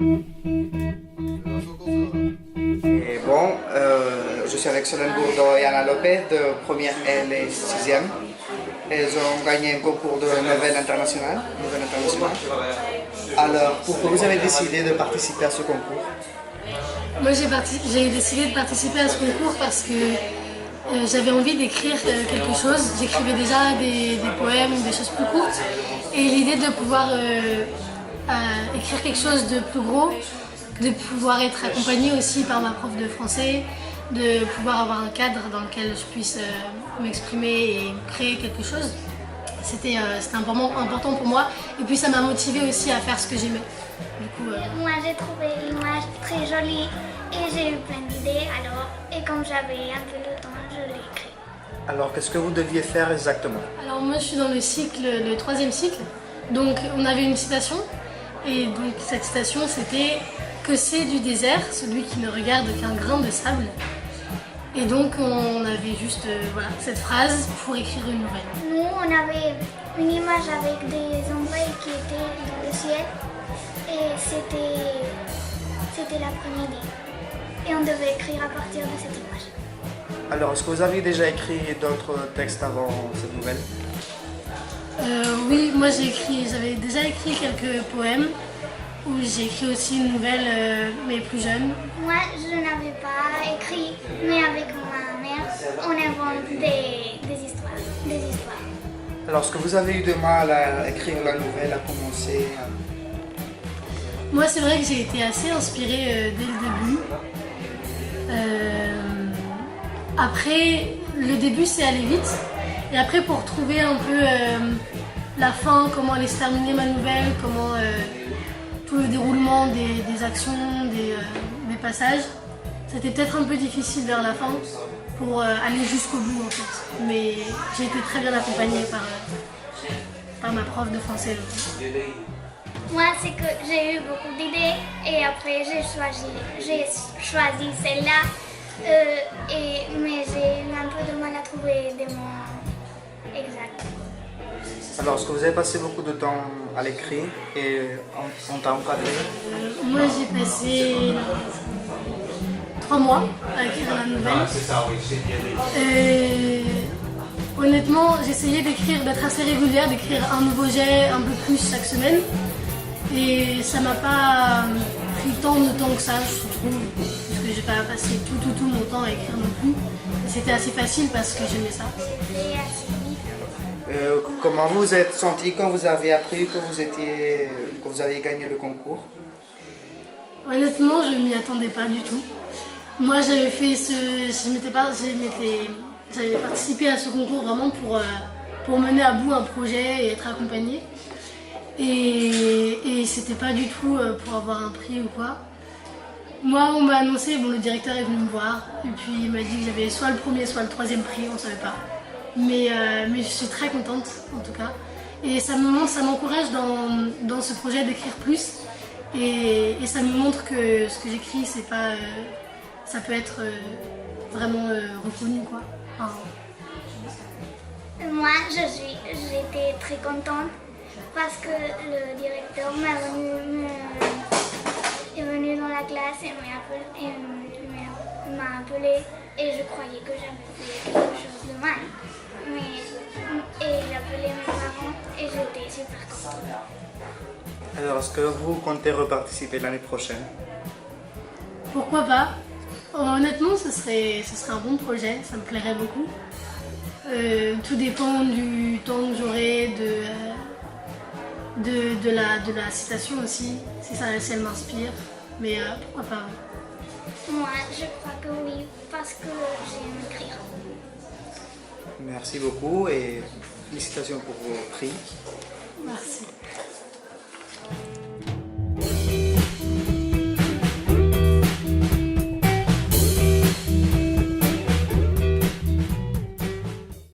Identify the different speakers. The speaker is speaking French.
Speaker 1: Et bon, je suis avec Solène Bourdeau et Anna Lopez de première L et 6e. Elles ont gagné un concours de nouvelles internationales. Alors, pourquoi vous avez décidé de participer à ce concours?
Speaker 2: Moi, j'ai décidé de participer à ce concours parce que j'avais envie d'écrire quelque chose. J'écrivais déjà des poèmes, des choses plus courtes. Et l'idée de pouvoir écrire quelque chose de plus gros, de pouvoir être accompagnée aussi par ma prof de français, de pouvoir avoir un cadre dans lequel je puisse m'exprimer et créer quelque chose. C'était important pour moi. Et puis ça m'a motivée aussi à faire ce que j'aimais.
Speaker 3: Moi, j'ai trouvé l'image très jolie et j'ai eu plein d'idées. Et comme j'avais un peu de temps, je l'ai écrit.
Speaker 1: Alors, qu'est-ce que vous deviez faire exactement?
Speaker 2: Alors moi, je suis dans le 3e cycle. Donc, on avait une citation. Et donc, cette citation, c'était que c'est du désert, celui qui ne regarde qu'un grain de sable. Et donc, on avait juste cette phrase pour écrire une nouvelle.
Speaker 3: Nous, on avait une image avec des ombres qui étaient dans le ciel. Et c'était la première idée. Et on devait écrire à partir de cette image.
Speaker 1: Alors, est-ce que vous avez déjà écrit d'autres textes avant cette nouvelle?
Speaker 2: Oui, moi j'avais déjà écrit quelques poèmes, où j'ai écrit aussi une nouvelle, mais plus jeune.
Speaker 3: Moi, je n'avais pas écrit, mais avec ma mère, on invente des histoires.
Speaker 1: Alors, est-ce que vous avez eu de mal à écrire la nouvelle, à commencer?
Speaker 2: Moi, c'est vrai que j'ai été assez inspirée dès le début. Après, le début, c'est aller vite. Et après, pour trouver un peu la fin, comment allait se terminer ma nouvelle, comment tout le déroulement des actions, des passages, c'était peut-être un peu difficile vers la fin pour aller jusqu'au bout, en fait. Mais j'ai été très bien accompagnée par ma prof de français.
Speaker 3: Moi, c'est que j'ai eu beaucoup d'idées et après j'ai choisi celle-là. Mais j'ai eu un peu de mal à trouver des mots exacts.
Speaker 1: Alors, est-ce que vous avez passé beaucoup de temps à l'écrire et on t'a encadré?
Speaker 2: Moi, j'ai passé 3 mois à écrire la nouvelle. Honnêtement, j'essayais d'être assez régulière, d'écrire un nouveau jet un peu plus chaque semaine. Et ça m'a pas pris tant de temps que ça, je trouve, parce que j'ai pas passé tout mon temps à écrire non plus. C'était assez facile parce que j'aimais ça.
Speaker 1: Comment vous vous êtes senti quand vous avez appris que vous aviez gagné le concours?
Speaker 2: Honnêtement, je m'y attendais pas du tout. Moi, j'avais participé à ce concours vraiment pour mener à bout un projet et être accompagnée. Et c'était pas du tout pour avoir un prix ou quoi. Moi, on m'a annoncé, le directeur est venu me voir et puis il m'a dit que j'avais soit le premier, soit le 3e prix, on savait pas. Mais je suis très contente en tout cas. Et ça m'encourage dans ce projet d'écrire plus. Et ça me montre que ce que j'écris, c'est pas, ça peut être vraiment reconnu, quoi. Enfin,
Speaker 3: Moi, j'étais très contente parce que le directeur est venu dans la classe et m'a appelé et je croyais que j'avais fait quelque chose de mal. Et j'ai appelé mes parents et j'étais super contente.
Speaker 1: Alors, est-ce que vous comptez reparticiper l'année prochaine?
Speaker 2: pourquoi pas? Honnêtement, ce serait un bon projet, ça me plairait beaucoup. Tout dépend du temps que j'aurai, de la citation aussi, si elle m'inspire. Mais pourquoi pas?
Speaker 3: Moi, je crois que oui, parce que j'aime écrire.
Speaker 1: Merci beaucoup et félicitations pour vos prix.
Speaker 2: Merci.